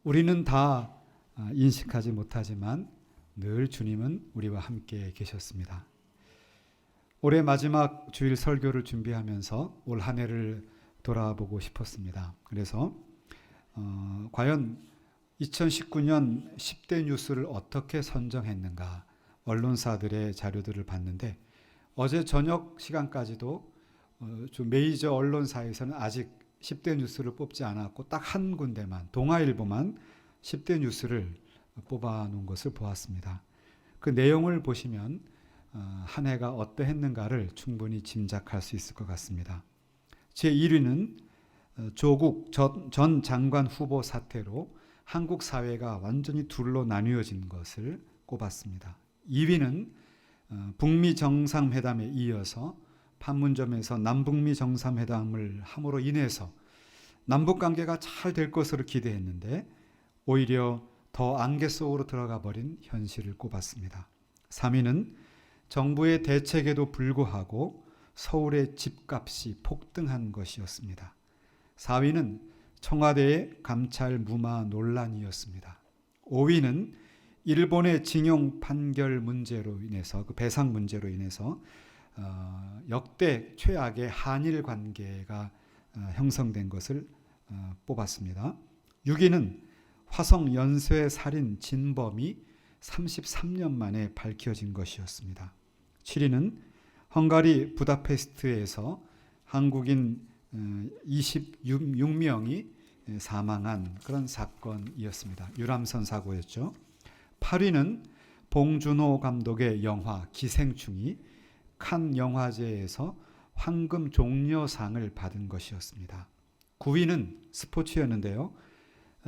우리는 다 인식하지 못하지만 늘 주님은 우리와 함께 계셨습니다. 올해 마지막 주일 설교를 준비하면서 올 한 해를 돌아보고 싶었습니다. 그래서 과연 2019년 10대 뉴스를 어떻게 선정했는가, 언론사들의 자료들을 봤는데 어제 저녁 시간까지도 좀 메이저 언론사에서는 아직 10대 뉴스를 뽑지 않았고 딱 한 군데만, 동아일보만 10대 뉴스를 뽑아 놓은 것을 보았습니다. 그 내용을 보시면 한 해가 어떠했는가를 충분히 짐작할 수 있을 것 같습니다. 제1위는 조국 전 장관 후보 사태로 한국 사회가 완전히 둘로 나뉘어진 것을 꼽았습니다. 2위는 북미 정상회담에 이어서 판문점에서 남북미 정상회담을 함으로 인해서 남북관계가 잘 될 것으로 기대했는데 오히려 더 안개 속으로 들어가 버린 현실을 꼽았습니다. 3위는 정부의 대책에도 불구하고 서울의 집값이 폭등한 것이었습니다. 4위는 청와대의 감찰 무마 논란이었습니다. 5위는 일본의 징용 판결 문제로 인해서, 그 배상 문제로 인해서 역대 최악의 한일 관계가 형성된 것을 뽑았습니다. 6위는 화성 연쇄 살인 진범이 33년 만에 밝혀진 것이었습니다. 7위는 헝가리 부다페스트에서 한국인 26명이 사망한 그런 사건이었습니다. 유람선 사고였죠. 8위는 봉준호 감독의 영화 기생충이 칸 영화제에서 황금 종려상을 받은 것이었습니다. 9위는 스포츠였는데요.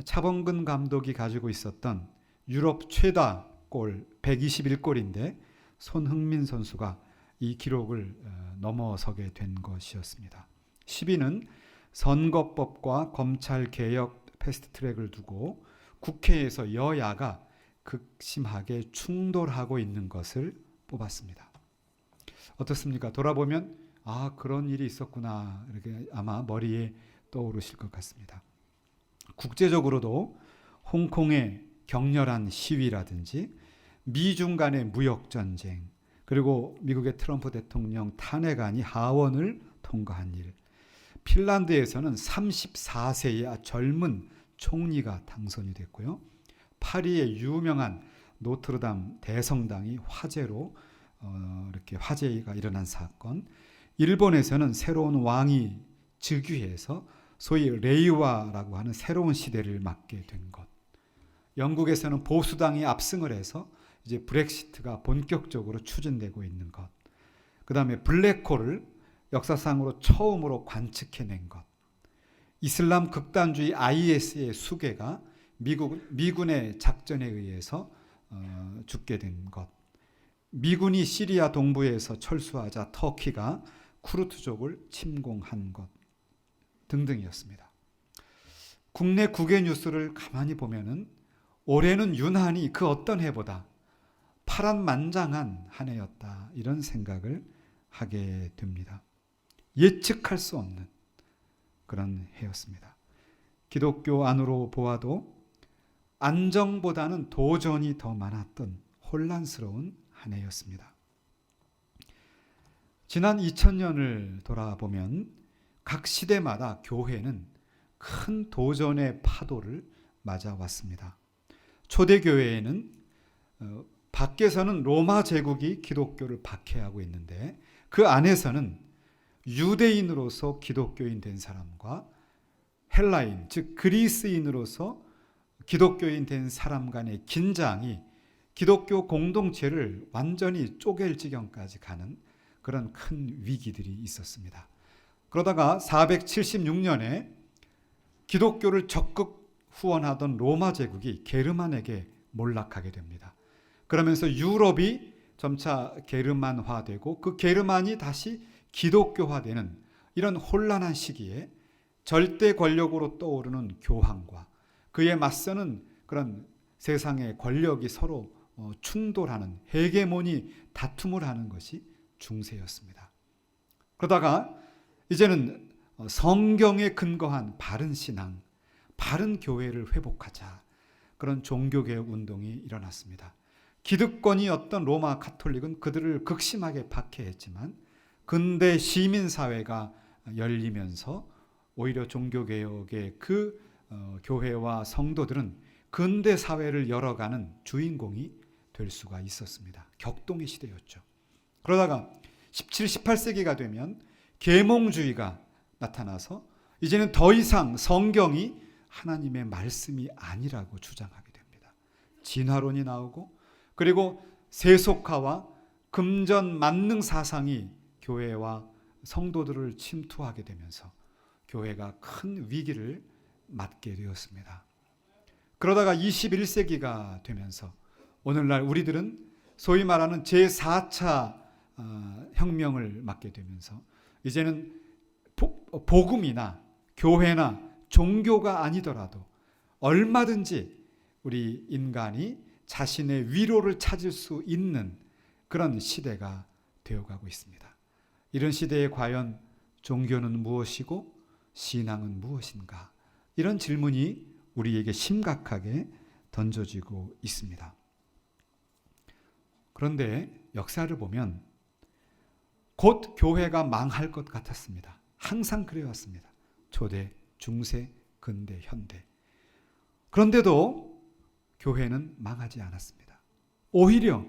차범근 감독이 가지고 있었던 유럽 최다 골 121골인데 손흥민 선수가 이 기록을 넘어서게 된 것이었습니다. 10위는 선거법과 검찰개혁 패스트트랙을 두고 국회에서 여야가 극심하게 충돌하고 있는 것을 뽑았습니다. 어떻습니까? 돌아보면 그런 일이 있었구나, 이렇게 아마 머리에 떠오르실 것 같습니다. 국제적으로도 홍콩의 격렬한 시위라든지 미중 간의 무역전쟁, 그리고 미국의 트럼프 대통령 탄핵안이 하원을 통과한 일, 핀란드에서는 34세의 젊은 총리가 당선이 됐고요. 파리의 유명한 노트르담 대성당이 화재로 이렇게 화재가 일어난 사건, 일본에서는 새로운 왕이 즉위해서 소위 레이와라고 하는 새로운 시대를 맞게 된 것, 영국에서는 보수당이 압승을 해서 이제 브렉시트가 본격적으로 추진되고 있는 것, 그 다음에 블랙홀을 역사상으로 처음으로 관측해낸 것, 이슬람 극단주의 IS의 수괴가 미군의 작전에 의해서 죽게 된 것, 미군이 시리아 동부에서 철수하자 터키가 쿠르트족을 침공한 것 등등이었습니다. 국내 국외 뉴스를 가만히 보면은 올해는 유난히 그 어떤 해보다 파란만장한 한 해였다, 이런 생각을 하게 됩니다. 예측할 수 없는 그런 해였습니다. 기독교 안으로 보아도 안정보다는 도전이 더 많았던 혼란스러운 한 해였습니다. 지난 2000년을 돌아보면 각 시대마다 교회는 큰 도전의 파도를 맞아왔습니다. 초대교회에는 밖에서는 로마 제국이 기독교를 박해하고 있는데 그 안에서는 유대인으로서 기독교인 된 사람과 헬라인, 즉 그리스인으로서 기독교인 된 사람 간의 긴장이 기독교 공동체를 완전히 쪼갤 지경까지 가는 그런 큰 위기들이 있었습니다. 그러다가 476년에 기독교를 적극 후원하던 로마 제국이 게르만에게 몰락하게 됩니다. 그러면서 유럽이 점차 게르만화되고 그 게르만이 다시 기독교화되는 이런 혼란한 시기에 절대 권력으로 떠오르는 교황과 그에 맞서는 그런 세상의 권력이 서로 충돌하는 헤게모니 다툼을 하는 것이 중세였습니다. 그러다가 이제는 성경에 근거한 바른 신앙, 바른 교회를 회복하자, 그런 종교개혁 운동이 일어났습니다. 기득권이었던 로마 가톨릭은 그들을 극심하게 박해했지만 근대 시민사회가 열리면서 오히려 종교개혁의 그 교회와 성도들은 근대 사회를 열어가는 주인공이 될 수가 있었습니다. 격동의 시대였죠. 그러다가 17, 18세기가 되면 계몽주의가 나타나서 이제는 더 이상 성경이 하나님의 말씀이 아니라고 주장하게 됩니다. 진화론이 나오고 그리고 세속화와 금전 만능 사상이 교회와 성도들을 침투하게 되면서 교회가 큰 위기를 맞게 되었습니다. 그러다가 21세기가 되면서 오늘날 우리들은 소위 말하는 제4차 혁명을 맞게 되면서 이제는 복음이나 교회나 종교가 아니더라도 얼마든지 우리 인간이 자신의 위로를 찾을 수 있는 그런 시대가 되어가고 있습니다. 이런 시대에 과연 종교는 무엇이고 신앙은 무엇인가? 이런 질문이 우리에게 심각하게 던져지고 있습니다. 그런데 역사를 보면 곧 교회가 망할 것 같았습니다. 항상 그래왔습니다. 초대, 중세, 근대, 현대. 그런데도 교회는 망하지 않았습니다. 오히려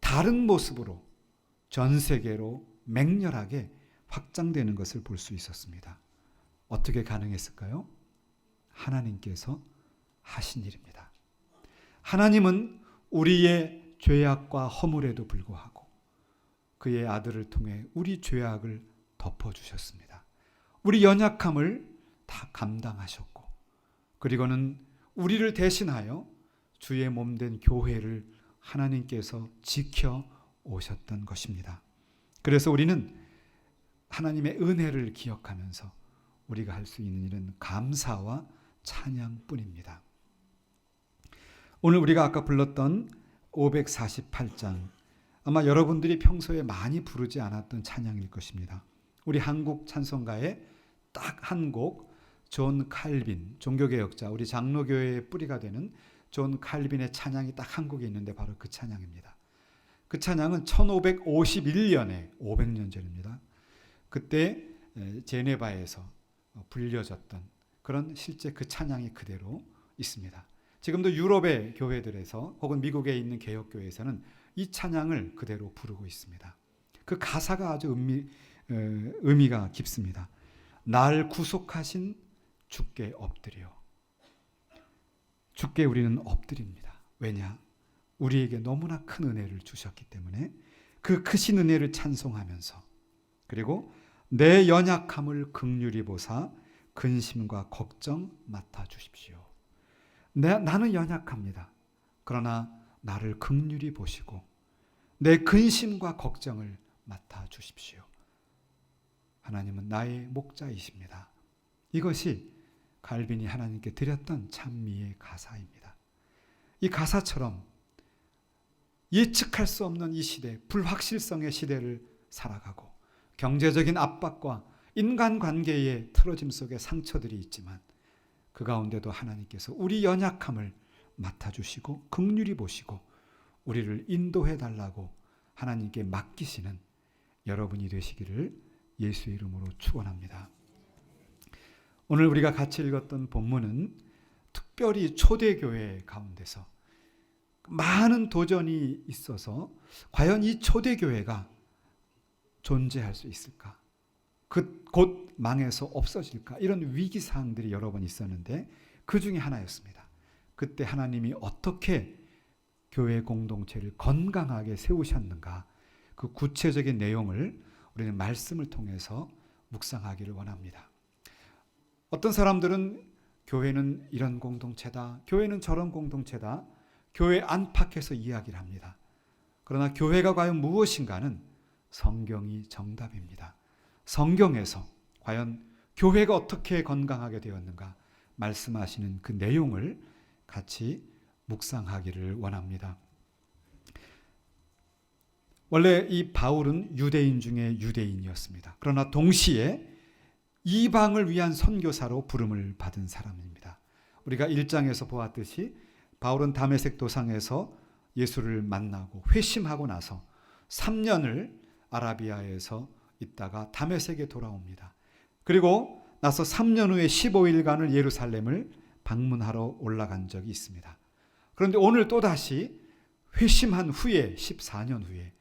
다른 모습으로 전 세계로 맹렬하게 확장되는 것을 볼 수 있었습니다. 어떻게 가능했을까요? 하나님께서 하신 일입니다. 하나님은 우리의 죄악과 허물에도 불구하고 그의 아들을 통해 우리 죄악을 덮어주셨습니다. 우리 연약함을 다 감당하셨고 그리고는 우리를 대신하여 주의 몸된 교회를 하나님께서 지켜 오셨던 것입니다. 그래서 우리는 하나님의 은혜를 기억하면서 우리가 할 수 있는 일은 감사와 찬양뿐입니다. 오늘 우리가 아까 불렀던 548장 아마 여러분들이 평소에 많이 부르지 않았던 찬양일 것입니다. 우리 한국 찬송가에 딱 한 곡 존 칼빈 종교개혁자 우리 장로교회의 뿌리가 되는 존 칼빈의 찬양이 딱 한 곡이 있는데 바로 그 찬양입니다. 그 찬양은 1551년에 500년 전입니다. 그때 제네바에서 불려졌던 그런 실제 그 찬양이 그대로 있습니다. 지금도 유럽의 교회들에서 혹은 미국에 있는 개혁교회에서는 이 찬양을 그대로 부르고 있습니다. 그 가사가 아주 의미가 깊습니다. 날 구속하신 주께 엎드려. 주께 우리는 엎드립니다. 왜냐? 우리에게 너무나 큰 은혜를 주셨기 때문에 그 크신 은혜를 찬송하면서 그리고 내 연약함을 긍휼히 보사 근심과 걱정 맡아주십시오. 나는 연약합니다. 그러나 나를 긍휼히 보시고 내 근심과 걱정을 맡아주십시오. 하나님은 나의 목자이십니다. 이것이 칼빈이 하나님께 드렸던 찬미의 가사입니다. 이 가사처럼 예측할 수 없는 이 시대, 불확실성의 시대를 살아가고 경제적인 압박과 인간관계의 틀어짐 속에 상처들이 있지만 그 가운데도 하나님께서 우리 연약함을 맡아주시고 긍휼히 보시고 우리를 인도해달라고 하나님께 맡기시는 여러분이 되시기를 예수의 이름으로 축원합니다. 오늘 우리가 같이 읽었던 본문은 특별히 초대교회 가운데서 많은 도전이 있어서 과연 이 초대교회가 존재할 수 있을까? 곧 망해서 없어질까? 이런 위기사항들이 여러 번 있었는데 그 중에 하나였습니다. 그때 하나님이 어떻게 교회 공동체를 건강하게 세우셨는가? 그 구체적인 내용을 우리는 말씀을 통해서 묵상하기를 원합니다. 어떤 사람들은 교회는 이런 공동체다, 교회는 저런 공동체다, 교회 안팎에서 이야기를 합니다. 그러나 교회가 과연 무엇인가는 성경이 정답입니다. 성경에서 과연 교회가 어떻게 건강하게 되었는가 말씀하시는 그 내용을 같이 묵상하기를 원합니다. 원래 이 바울은 유대인 중에 유대인이었습니다. 그러나 동시에 이방을 위한 선교사로 부름을 받은 사람입니다. 우리가 1장에서 보았듯이 바울은 다메섹 도상에서 예수를 만나고 회심하고 나서 3년을 아라비아에서 있다가 다메섹에 돌아옵니다. 그리고 나서 3년 후에 15일간을 예루살렘을 방문하러 올라간 적이 있습니다. 그런데 오늘 또다시 회심한 후에 14년 후에,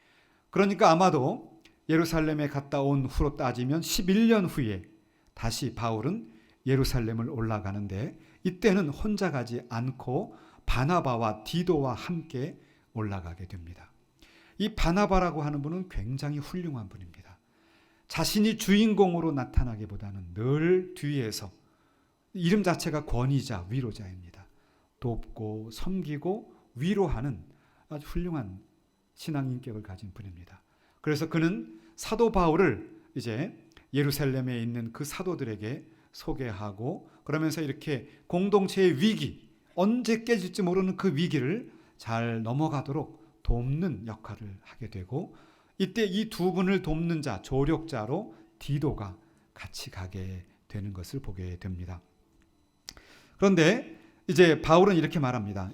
그러니까 아마도 예루살렘에 갔다 온 후로 따지면 11년 후에 다시 바울은 예루살렘을 올라가는데, 이때는 혼자 가지 않고 바나바와 디도와 함께 올라가게 됩니다. 이 바나바라고 하는 분은 굉장히 훌륭한 분입니다. 자신이 주인공으로 나타나기보다는 늘 뒤에서, 이름 자체가 권위자, 위로자입니다. 돕고 섬기고 위로하는 아주 훌륭한 신앙 인격을 가진 분입니다. 그래서 그는 사도 바울을 이제 예루살렘에 있는 그 사도들에게 소개하고, 그러면서 이렇게 공동체의 위기, 언제 깨질지 모르는 그 위기를 잘 넘어가도록 돕는 역할을 하게 되고, 이때 이 두 분을 돕는 자, 조력자로 디도가 같이 가게 되는 것을 보게 됩니다. 그런데 이제 바울은 이렇게 말합니다.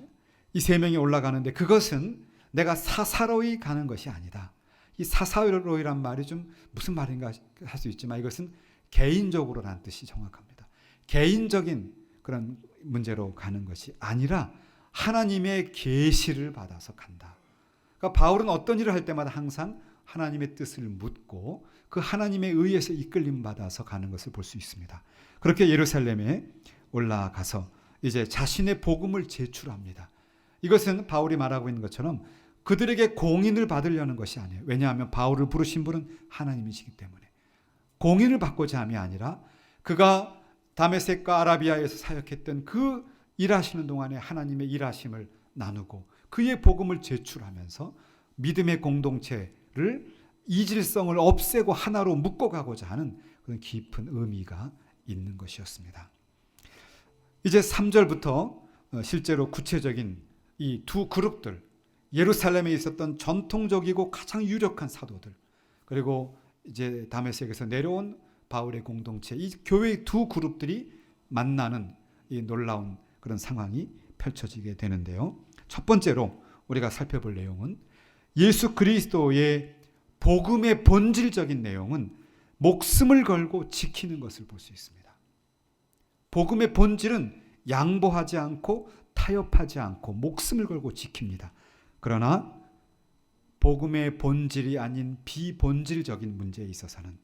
이 세 명이 올라가는데 그것은 내가 사사로이 가는 것이 아니다. 이 사사로이란 말이 좀 무슨 말인가 할 수 있지만 이것은 개인적으로라는 뜻이 정확합니다. 개인적인 그런 문제로 가는 것이 아니라 하나님의 계시를 받아서 간다. 그러니까 바울은 어떤 일을 할 때마다 항상 하나님의 뜻을 묻고 그 하나님에 의해서 이끌림 받아서 가는 것을 볼 수 있습니다. 그렇게 예루살렘에 올라가서 이제 자신의 복음을 제출합니다. 이것은 바울이 말하고 있는 것처럼 그들에게 공인을 받으려는 것이 아니에요. 왜냐하면 바울을 부르신 분은 하나님이시기 때문에. 공인을 받고자 함이 아니라 그가 다메섹과 아라비아에서 사역했던 그 일하시는 동안에 하나님의 일하심을 나누고 그의 복음을 제출하면서 믿음의 공동체를 이질성을 없애고 하나로 묶어가고자 하는 그런 깊은 의미가 있는 것이었습니다. 이제 3절부터 실제로 구체적인 이 두 그룹들, 예루살렘에 있었던 전통적이고 가장 유력한 사도들, 그리고 이제 다메섹에서 내려온 바울의 공동체, 이 교회의 두 그룹들이 만나는 이 놀라운 그런 상황이 펼쳐지게 되는데요. 첫 번째로 우리가 살펴볼 내용은 예수 그리스도의 복음의 본질적인 내용은 목숨을 걸고 지키는 것을 볼 수 있습니다. 복음의 본질은 양보하지 않고 타협하지 않고 목숨을 걸고 지킵니다. 그러나 복음의 본질이 아닌 비본질적인 문제에 있어서는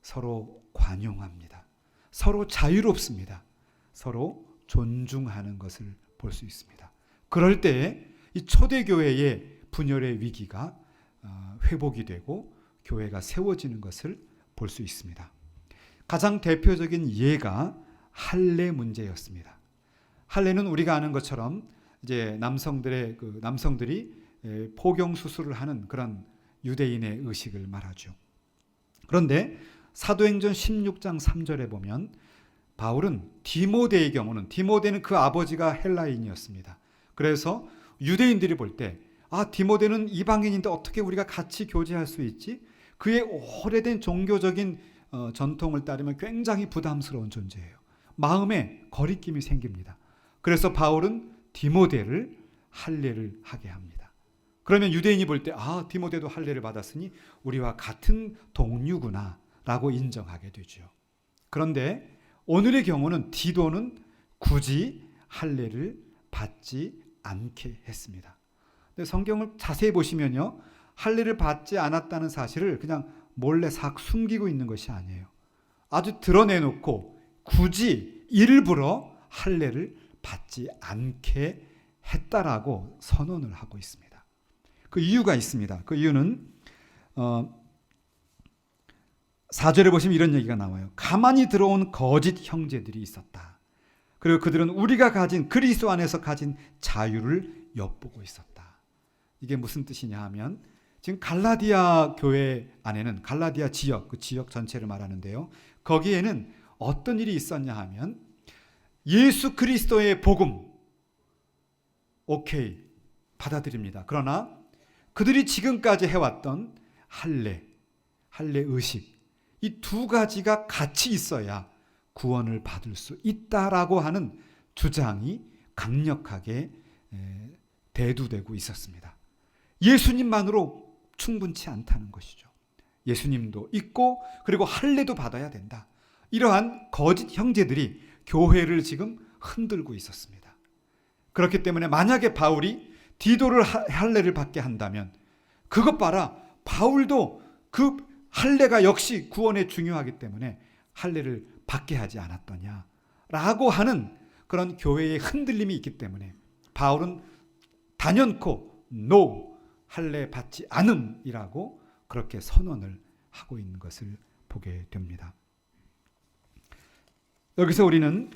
서로 관용합니다. 서로 자유롭습니다. 서로 존중하는 것을 볼 수 있습니다. 그럴 때에 이 초대교회의 분열의 위기가 회복이 되고 교회가 세워지는 것을 볼 수 있습니다. 가장 대표적인 예가 할례 문제였습니다. 할례는 우리가 아는 것처럼 이제 남성들이 포경 수술을 하는 그런 유대인의 의식을 말하죠. 그런데 사도행전 16장 3절에 보면 바울은 디모데의 경우는, 디모데는 그 아버지가 헬라인이었습니다. 그래서 유대인들이 볼 때 디모데는 이방인인데 어떻게 우리가 같이 교제할 수 있지? 그의 오래된 종교적인 전통을 따르면 굉장히 부담스러운 존재예요. 마음에 거리낌이 생깁니다. 그래서 바울은 디모데를 할례를 하게 합니다. 그러면 유대인이 볼 때 디모데도 할례를 받았으니 우리와 같은 동류구나 라고 인정하게 되죠. 그런데 오늘의 경우는 디도는 굳이 할례를 받지 않게 했습니다. 근데 성경을 자세히 보시면요, 할례를 받지 않았다는 사실을 그냥 몰래 싹 숨기고 있는 것이 아니에요. 아주 드러내놓고 굳이 일부러 할례를 받지 않게 했다라고 선언을 하고 있습니다. 그 이유가 있습니다. 그 이유는 4절에 보시면 이런 얘기가 나와요. 가만히 들어온 거짓 형제들이 있었다. 그리고 그들은 우리가 가진, 그리스도 안에서 가진 자유를 엿보고 있었다. 이게 무슨 뜻이냐 하면 지금 갈라디아 교회 안에는, 갈라디아 지역, 그 지역 전체를 말하는데요, 거기에는 어떤 일이 있었냐 하면 예수 그리스도의 복음 오케이 받아들입니다. 그러나 그들이 지금까지 해왔던 할례 의식, 이 두 가지가 같이 있어야 구원을 받을 수 있다라고 하는 주장이 강력하게 대두되고 있었습니다. 예수님만으로 충분치 않다는 것이죠. 예수님도 있고 그리고 할례도 받아야 된다. 이러한 거짓 형제들이 교회를 지금 흔들고 있었습니다. 그렇기 때문에 만약에 바울이 디도를 할례를 받게 한다면 그것 봐라, 바울도 그 할례가 역시 구원에 중요하기 때문에 할례를 받게 하지 않았더냐라고 하는 그런 교회의 흔들림이 있기 때문에 바울은 단연코 NO, 할례 받지 않음이라고 그렇게 선언을 하고 있는 것을 보게 됩니다. 여기서 우리는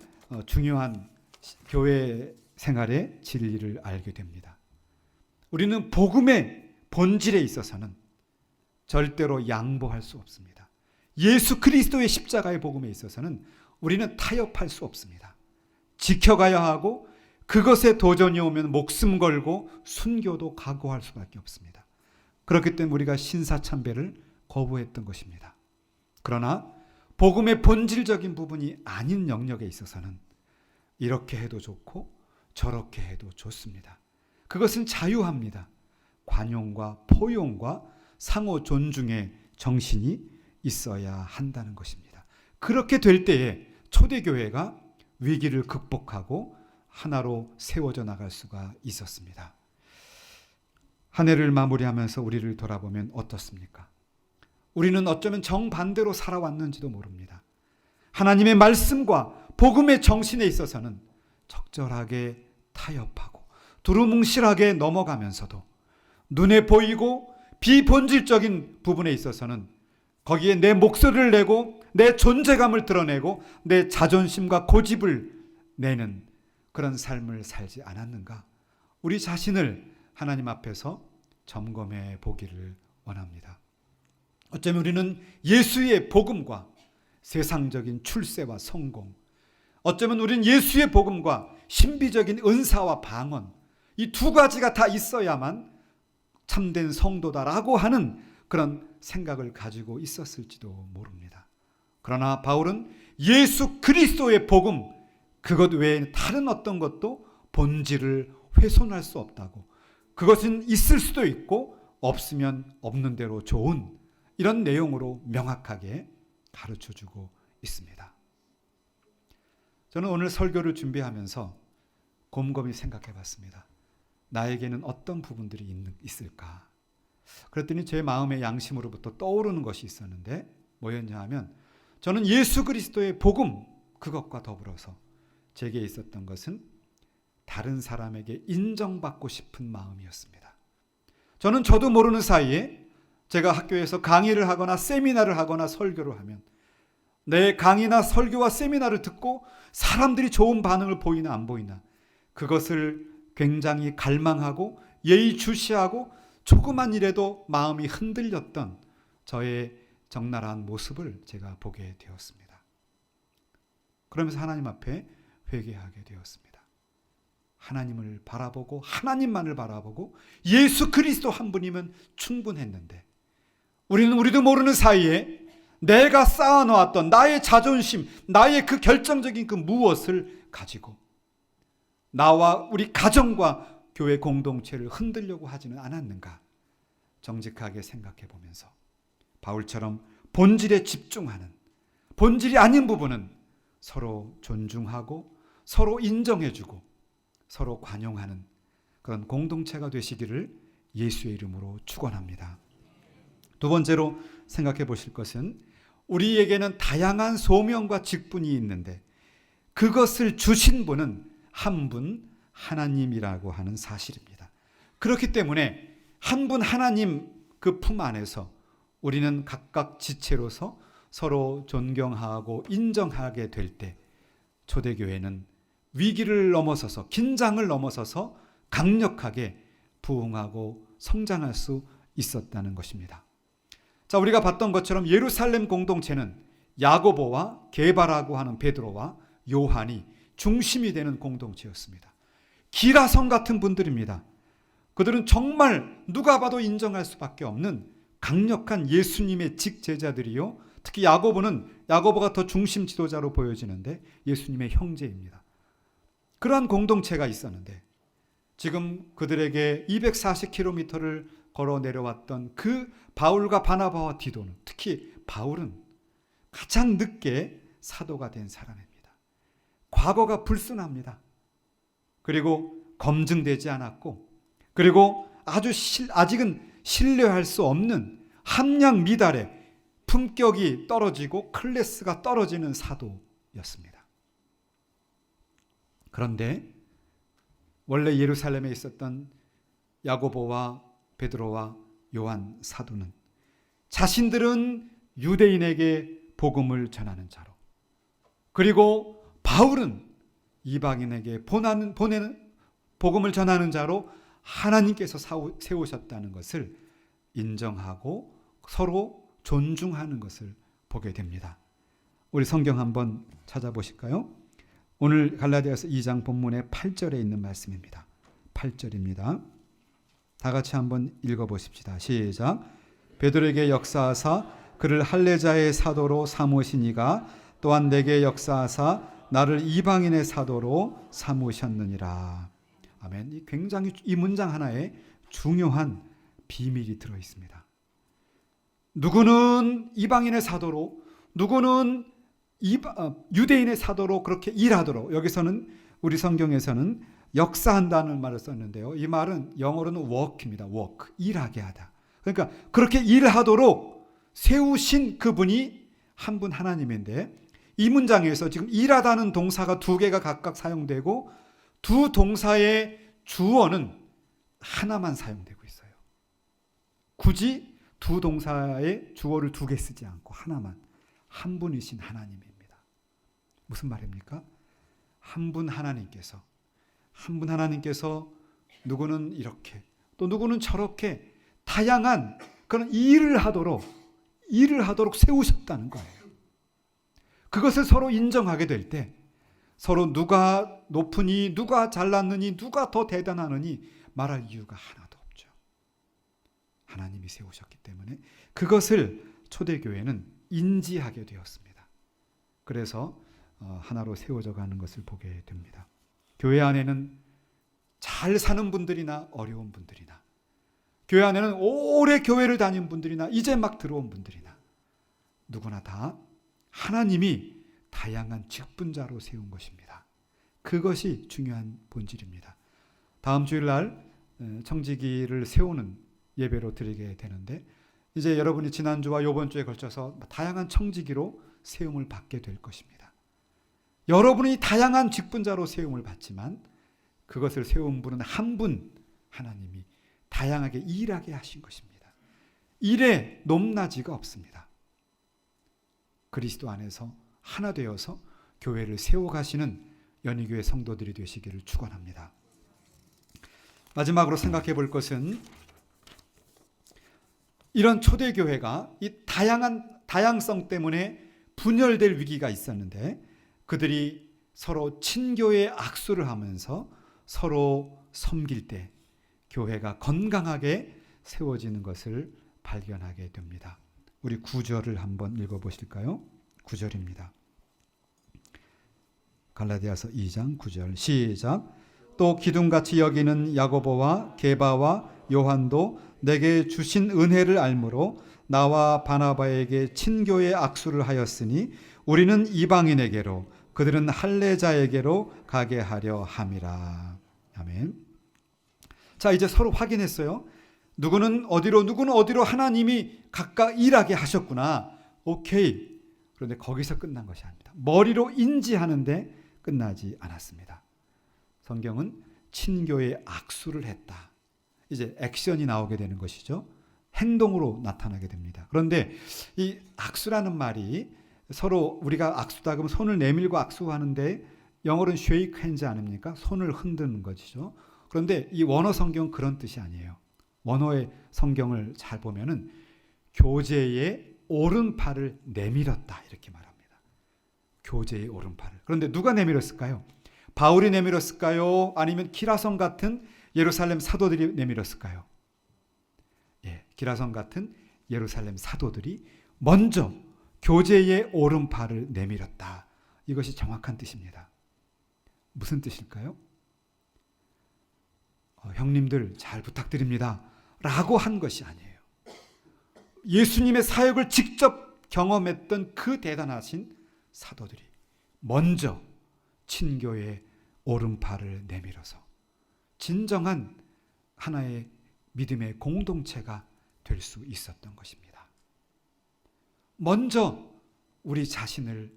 중요한 교회 생활의 진리를 알게 됩니다. 우리는 복음의 본질에 있어서는 절대로 양보할 수 없습니다. 예수 그리스도의 십자가의 복음에 있어서는 우리는 타협할 수 없습니다. 지켜가야 하고 그것에 도전이 오면 목숨 걸고 순교도 각오할 수밖에 없습니다. 그렇기 때문에 우리가 신사참배를 거부했던 것입니다. 그러나 복음의 본질적인 부분이 아닌 영역에 있어서는 이렇게 해도 좋고 저렇게 해도 좋습니다. 그것은 자유합니다. 관용과 포용과 상호 존중의 정신이 있어야 한다는 것입니다. 그렇게 될 때에 초대교회가 위기를 극복하고 하나로 세워져 나갈 수가 있었습니다. 한 해를 마무리하면서 우리를 돌아보면 어떻습니까? 우리는 어쩌면 정반대로 살아왔는지도 모릅니다. 하나님의 말씀과 복음의 정신에 있어서는 적절하게 타협하고 두루뭉실하게 넘어가면서도 눈에 보이고 비본질적인 부분에 있어서는 거기에 내 목소리를 내고 내 존재감을 드러내고 내 자존심과 고집을 내는 그런 삶을 살지 않았는가? 우리 자신을 하나님 앞에서 점검해 보기를 원합니다. 어쩌면 우리는 예수의 복음과 세상적인 출세와 성공, 어쩌면 우리는 예수의 복음과 신비적인 은사와 방언, 이 두 가지가 다 있어야만 참된 성도다라고 하는 그런 생각을 가지고 있었을지도 모릅니다. 그러나 바울은 예수 그리스도의 복음, 그것 외에 다른 어떤 것도 본질을 훼손할 수 없다고, 그것은 있을 수도 있고 없으면 없는 대로 좋은 이런 내용으로 명확하게 가르쳐주고 있습니다. 저는 오늘 설교를 준비하면서 곰곰이 생각해 봤습니다. 나에게는 어떤 부분들이 있을까? 그랬더니 제 마음의 양심으로부터 떠오르는 것이 있었는데 뭐였냐 하면 저는 예수 그리스도의 복음 그것과 더불어서 제게 있었던 것은 다른 사람에게 인정받고 싶은 마음이었습니다. 저는 저도 모르는 사이에 제가 학교에서 강의를 하거나 세미나를 하거나 설교를 하면 내 강의나 설교와 세미나를 듣고 사람들이 좋은 반응을 보이나 안 보이나 그것을 굉장히 갈망하고 예의주시하고 조그만 일에도 마음이 흔들렸던 저의 적나라한 모습을 제가 보게 되었습니다. 그러면서 하나님 앞에 회개하게 되었습니다. 하나님을 바라보고 하나님만을 바라보고 예수 그리스도 한 분이면 충분했는데 우리도 모르는 사이에 내가 쌓아놓았던 나의 자존심, 나의 그 결정적인 그 무엇을 가지고 나와 우리 가정과 교회 공동체를 흔들려고 하지는 않았는가 정직하게 생각해 보면서 바울처럼 본질에 집중하는, 본질이 아닌 부분은 서로 존중하고 서로 인정해주고 서로 관용하는 그런 공동체가 되시기를 예수의 이름으로 축원합니다. 두 번째로 생각해 보실 것은 우리에게는 다양한 소명과 직분이 있는데 그것을 주신 분은 한 분 하나님이라고 하는 사실입니다. 그렇기 때문에 한 분 하나님 그 품 안에서 우리는 각각 지체로서 서로 존경하고 인정하게 될 때 초대교회는 위기를 넘어서서 긴장을 넘어서서 강력하게 부흥하고 성장할 수 있었다는 것입니다. 자, 우리가 봤던 것처럼 예루살렘 공동체는 야고보와 게바라고 하는 베드로와 요한이 중심이 되는 공동체였습니다. 기라성 같은 분들입니다. 그들은 정말 누가 봐도 인정할 수밖에 없는 강력한 예수님의 직제자들이요. 특히 야고보가 더 중심 지도자로 보여지는데 예수님의 형제입니다. 그러한 공동체가 있었는데 지금 그들에게 240km를 걸어 내려왔던 그 바울과 바나바와 디도는, 특히 바울은 가장 늦게 사도가 된 사람입니다. 과거가 불순합니다. 그리고 검증되지 않았고, 그리고 아직은 신뢰할 수 없는 함량 미달의 품격이 떨어지고 클래스가 떨어지는 사도였습니다. 그런데 원래 예루살렘에 있었던 야고보와 베드로와 요한 사도는 자신들은 유대인에게 복음을 전하는 자로, 그리고 바울은 이방인에게 보내는 복음을 전하는 자로 하나님께서 세우셨다는 것을 인정하고 서로 존중하는 것을 보게 됩니다. 우리 성경 한번 찾아보실까요? 오늘 갈라디아서 2장 본문의 8절에 있는 말씀입니다. 8절입니다. 다 같이 한번 읽어보십시다. 시작. 베드로에게 역사하사 그를 할례자의 사도로 삼으시니가 또한 내게 역사하사 나를 이방인의 사도로 삼으셨느니라. 아멘. 굉장히 이 문장 하나에 중요한 비밀이 들어 있습니다. 누구는 이방인의 사도로, 누구는 유대인의 사도로 그렇게 일하도록, 여기서는 우리 성경에서는 역사한다는 말을 썼는데요. 이 말은 영어로는 work입니다. work, 일하게 하다. 그러니까 그렇게 일하도록 세우신 그분이 한 분 하나님인데, 이 문장에서 지금 일하다는 동사가 두 개가 각각 사용되고 두 동사의 주어는 하나만 사용되고 있어요. 굳이 두 동사의 주어를 두 개 쓰지 않고 하나만, 한 분이신 하나님입니다. 무슨 말입니까? 한 분 하나님께서 누구는 이렇게 또 누구는 저렇게 다양한 그런 일을 하도록 세우셨다는 거예요. 그것을 서로 인정하게 될 때 서로 누가 높으니, 누가 잘났느니, 누가 더 대단하느니 말할 이유가 하나도 없죠. 하나님이 세우셨기 때문에 그것을 초대교회는 인지하게 되었습니다. 그래서 하나로 세워져 가는 것을 보게 됩니다. 교회 안에는 잘 사는 분들이나 어려운 분들이나, 교회 안에는 오래 교회를 다닌 분들이나 이제 막 들어온 분들이나, 누구나 다 하나님이 다양한 직분자로 세운 것입니다. 그것이 중요한 본질입니다. 다음 주일날 청지기를 세우는 예배로 드리게 되는데, 이제 여러분이 지난주와 이번 주에 걸쳐서 다양한 청지기로 세움을 받게 될 것입니다. 여러분이 다양한 직분자로 세움을 받지만 그것을 세운 분은 한 분, 하나님이 다양하게 일하게 하신 것입니다. 일에 높낮이가 없습니다. 그리스도 안에서 하나 되어서 교회를 세워가시는 연희교회 성도들이 되시기를 축원합니다. 마지막으로 생각해 볼 것은, 이런 초대교회가 이 다양성 때문에 분열될 위기가 있었는데, 그들이 서로 친교의 악수를 하면서 서로 섬길 때 교회가 건강하게 세워지는 것을 발견하게 됩니다. 우리 9절을 한번 읽어보실까요? 9절입니다. 갈라디아서 2장 9절 시작. 또 기둥같이 여기는 야고보와 게바와 요한도 내게 주신 은혜를 알므로 나와 바나바에게 친교의 악수를 하였으니 우리는 이방인에게로 그들은 할례자에게로 가게 하려 함이라. 아멘. 자, 이제 서로 확인했어요. 누구는 어디로 하나님이 각각 일하게 하셨구나. 오케이. 그런데 거기서 끝난 것이 아닙니다. 머리로 인지하는데 끝나지 않았습니다. 성경은 친교의 악수를 했다. 이제 액션이 나오게 되는 것이죠. 행동으로 나타나게 됩니다. 그런데 이 악수라는 말이, 서로 우리가 악수다 그러면 손을 내밀고 악수하는데 영어로는 shake hands 아닙니까? 손을 흔드는 것이죠. 그런데 이 원어 성경은 그런 뜻이 아니에요. 원어의 성경을 잘 보면은 교제의 오른팔을 내밀었다 이렇게 말합니다. 교제의 오른팔을. 그런데 누가 내밀었을까요? 바울이 내밀었을까요? 아니면 기라성 같은 예루살렘 사도들이 내밀었을까요? 예, 기라성 같은 예루살렘 사도들이 먼저 교제의 오른팔을 내밀었다. 이것이 정확한 뜻입니다. 무슨 뜻일까요? 형님들 잘 부탁드립니다 라고 한 것이 아니에요. 예수님의 사역을 직접 경험했던 그 대단하신 사도들이 먼저 친교의 오른팔을 내밀어서 진정한 하나의 믿음의 공동체가 될 수 있었던 것입니다. 먼저 우리 자신을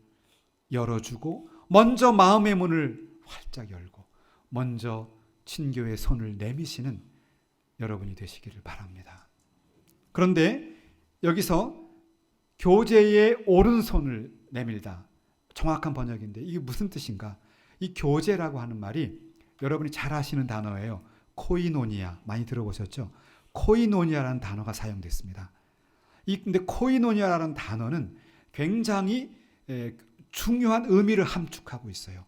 열어주고 먼저 마음의 문을 활짝 열고 먼저 친교의 손을 내미시는 여러분이 되시기를 바랍니다. 그런데 여기서 교제의 오른손을 내밀다, 정확한 번역인데 이게 무슨 뜻인가? 이 교제라고 하는 말이 여러분이 잘 아시는 단어예요. 코이노니아, 많이 들어보셨죠? 코이노니아라는 단어가 사용됐습니다. 근데 코이노니아라는 단어는 굉장히 중요한 의미를 함축하고 있어요.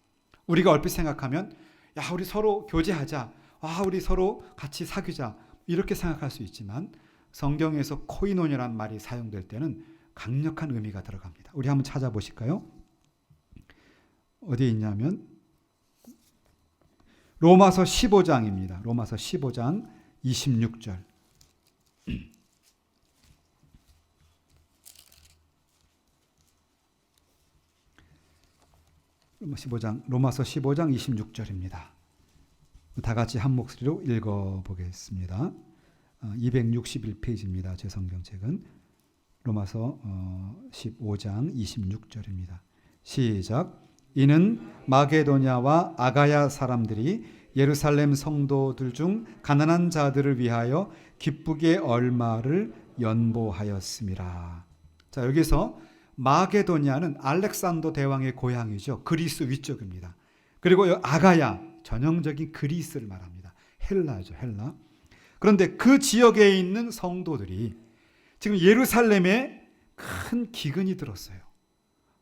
우리가 얼핏 생각하면 야, 우리 서로 교제하자, 우리 서로 같이 사귀자 이렇게 생각할 수 있지만 성경에서 코이노니아라는 말이 사용될 때는 강력한 의미가 들어갑니다. 우리 한번 찾아보실까요? 어디에 있냐면 로마서 15장입니다. 로마서 15장 26절. 로마서 15장 26절입니다. 다 같이 한 목소리로 읽어보겠습니다. 261페이지입니다. 제 성경책은 로마서 15장 26절입니다. 시작. 이는 마게도냐와 아가야 사람들이 예루살렘 성도들 중 가난한 자들을 위하여 기쁘게 얼마를 연보하였음이라. 자, 여기서 마게도냐는 알렉산더 대왕의 고향이죠. 그리스 위쪽입니다. 그리고 아가야, 전형적인 그리스를 말합니다. 헬라죠, 헬라. 그런데 그 지역에 있는 성도들이 지금 예루살렘에 큰 기근이 들었어요.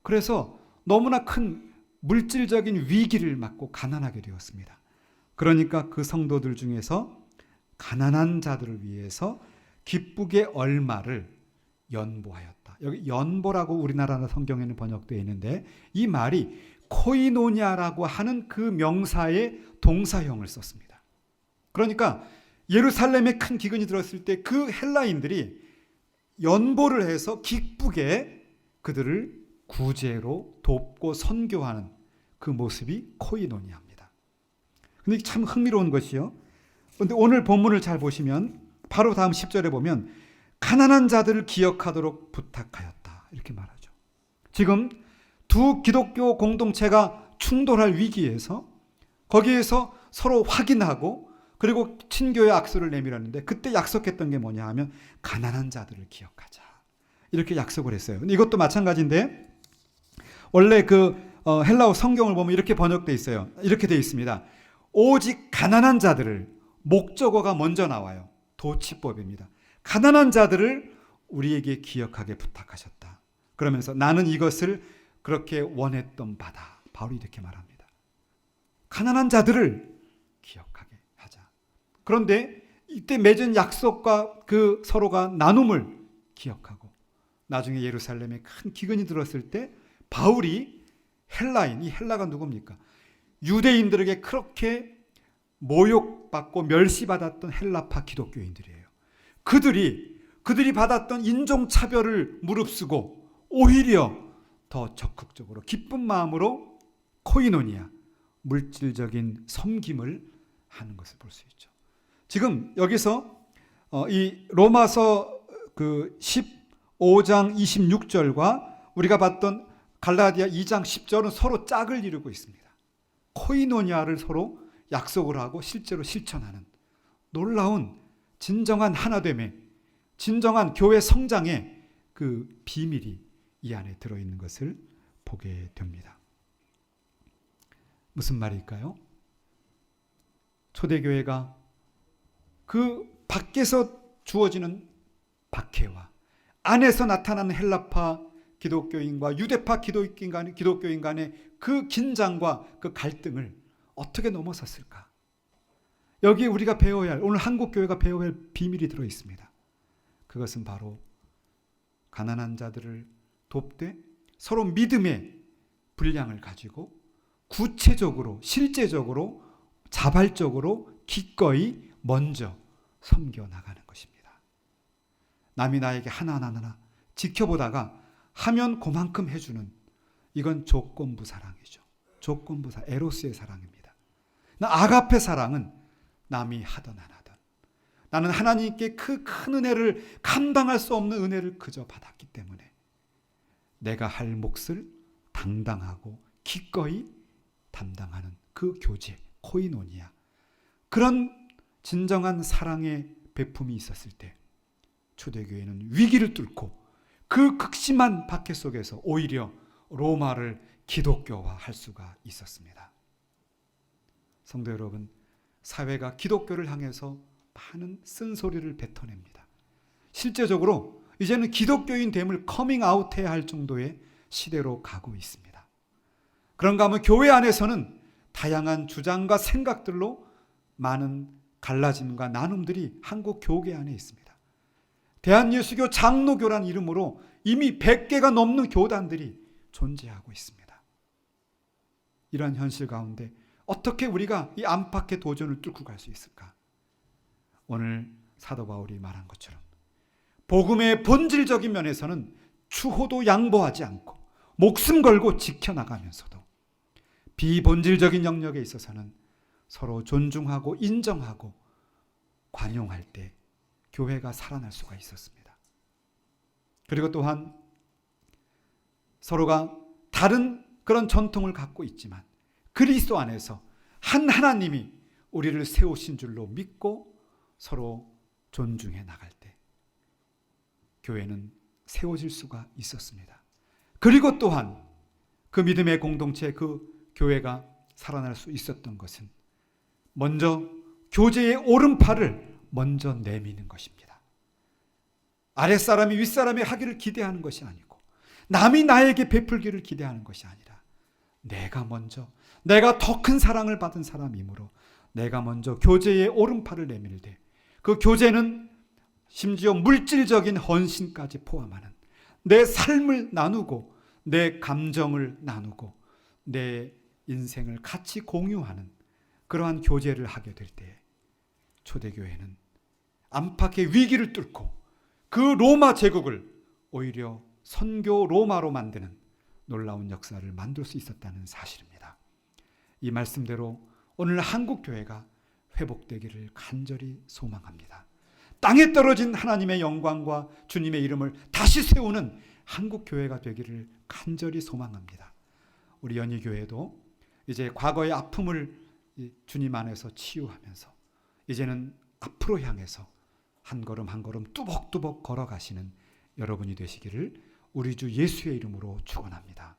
그래서 너무나 큰 물질적인 위기를 맞고 가난하게 되었습니다. 그러니까 그 성도들 중에서 가난한 자들을 위해서 기쁘게 얼마를 연보하였다. 여기 연보라고 우리나라 성경에는 번역되어 있는데 이 말이 코이노니아라고 하는 그 명사의 동사형을 썼습니다. 그러니까 예루살렘에 큰 기근이 들었을 때 그 헬라인들이 연보를 해서 기쁘게 그들을 구제로 돕고 선교하는 그 모습이 코이노니아입니다. 근데 참 흥미로운 것이요. 그런데 오늘 본문을 잘 보시면 바로 다음 10절에 보면 가난한 자들을 기억하도록 부탁하였다 이렇게 말하죠. 지금 두 기독교 공동체가 충돌할 위기에서 거기에서 서로 확인하고 그리고 친교의 악수를 내밀었는데 그때 약속했던 게 뭐냐 하면 가난한 자들을 기억하자 이렇게 약속을 했어요. 근데 이것도 마찬가지인데 원래 그 헬라어 성경을 보면 이렇게 번역되어 있어요. 이렇게 되어 있습니다. 오직 가난한 자들을, 목적어가 먼저 나와요. 도치법입니다. 가난한 자들을 우리에게 기억하게 부탁하셨다. 그러면서 나는 이것을 그렇게 원했던 바다. 바로 이렇게 말합니다. 가난한 자들을 기억하게 하자. 그런데 이때 맺은 약속과 그 서로가 나눔을 기억하고 나중에 예루살렘에 큰 기근이 들었을 때 바울이 헬라인, 이 헬라가 누굽니까? 유대인들에게 그렇게 모욕받고 멸시받았던 헬라파 기독교인들이에요. 그들이 받았던 인종차별을 무릅쓰고 오히려 더 적극적으로 기쁜 마음으로 코이노니아, 물질적인 섬김을 하는 것을 볼 수 있죠. 지금 여기서 이 로마서 그 15장 26절과 우리가 봤던 갈라디아 2장 10절은 서로 짝을 이루고 있습니다. 코이노니아를 서로 약속을 하고 실제로 실천하는 놀라운 진정한 하나됨의, 진정한 교회 성장의 그 비밀이 이 안에 들어있는 것을 보게 됩니다. 무슨 말일까요? 초대교회가 그 밖에서 주어지는 박해와 안에서 나타나는 헬라파 기독교인과 유대파 기독교인 간의 그 긴장과 그 갈등을 어떻게 넘어섰을까? 여기 우리가 배워야 할, 오늘 한국교회가 배워야 할 비밀이 들어있습니다. 그것은 바로 가난한 자들을 돕되 서로 믿음의 분량을 가지고 구체적으로, 실제적으로, 자발적으로 기꺼이 먼저 섬겨 나가는 것입니다. 남이 나에게 하나하나 지켜보다가 하면 그만큼 해주는, 이건 조건부 사랑이죠. 조건부 사랑, 에로스의 사랑입니다. 아가페 사랑은 남이 하든 안 하든 나는 하나님께 그 큰 은혜를, 감당할 수 없는 은혜를 그저 받았기 때문에 내가 할 몫을 당당하고 기꺼이 담당하는 그 교제, 코이노니아, 그런 진정한 사랑의 베품이 있었을 때 초대교회는 위기를 뚫고 그 극심한 박해 속에서 오히려 로마를 기독교화할 수가 있었습니다. 성도 여러분, 사회가 기독교를 향해서 많은 쓴소리를 뱉어냅니다. 실제적으로 이제는 기독교인 됨을 커밍아웃해야 할 정도의 시대로 가고 있습니다. 그런가 하면 교회 안에서는 다양한 주장과 생각들로 많은 갈라짐과 나눔들이 한국 교계 안에 있습니다. 대한예수교 장로교란 이름으로 이미 100개가 넘는 교단들이 존재하고 있습니다. 이러한 현실 가운데 어떻게 우리가 이 안팎의 도전을 뚫고 갈 수 있을까? 오늘 사도 바울이 말한 것처럼 복음의 본질적인 면에서는 추호도 양보하지 않고 목숨 걸고 지켜나가면서도 비본질적인 영역에 있어서는 서로 존중하고 인정하고 관용할 때 교회가 살아날 수가 있었습니다. 그리고 또한 서로가 다른 그런 전통을 갖고 있지만 그리스도 안에서 한 하나님이 우리를 세우신 줄로 믿고 서로 존중해 나갈 때 교회는 세워질 수가 있었습니다. 그리고 또한 그 믿음의 공동체, 그 교회가 살아날 수 있었던 것은 먼저 교제의 오른팔을 먼저 내미는 것입니다. 아랫사람이 윗사람이 하기를 기대하는 것이 아니고 남이 나에게 베풀기를 기대하는 것이 아니라 내가 먼저, 내가 더 큰 사랑을 받은 사람이므로 내가 먼저 교제의 오른팔을 내밀 때 그 교제는 심지어 물질적인 헌신까지 포함하는 내 삶을 나누고 내 감정을 나누고 내 인생을 같이 공유하는 그러한 교제를 하게 될 때 초대교회는 안팎의 위기를 뚫고 그 로마 제국을 오히려 선교 로마로 만드는 놀라운 역사를 만들 수 있었다는 사실입니다. 이 말씀대로 오늘 한국교회가 회복되기를 간절히 소망합니다. 땅에 떨어진 하나님의 영광과 주님의 이름을 다시 세우는 한국교회가 되기를 간절히 소망합니다. 우리 연희교회도 이제 과거의 아픔을 주님 안에서 치유하면서 이제는 앞으로 향해서 한 걸음 한 걸음 뚜벅뚜벅 걸어가시는 여러분이 되시기를 우리 주 예수의 이름으로 축원합니다.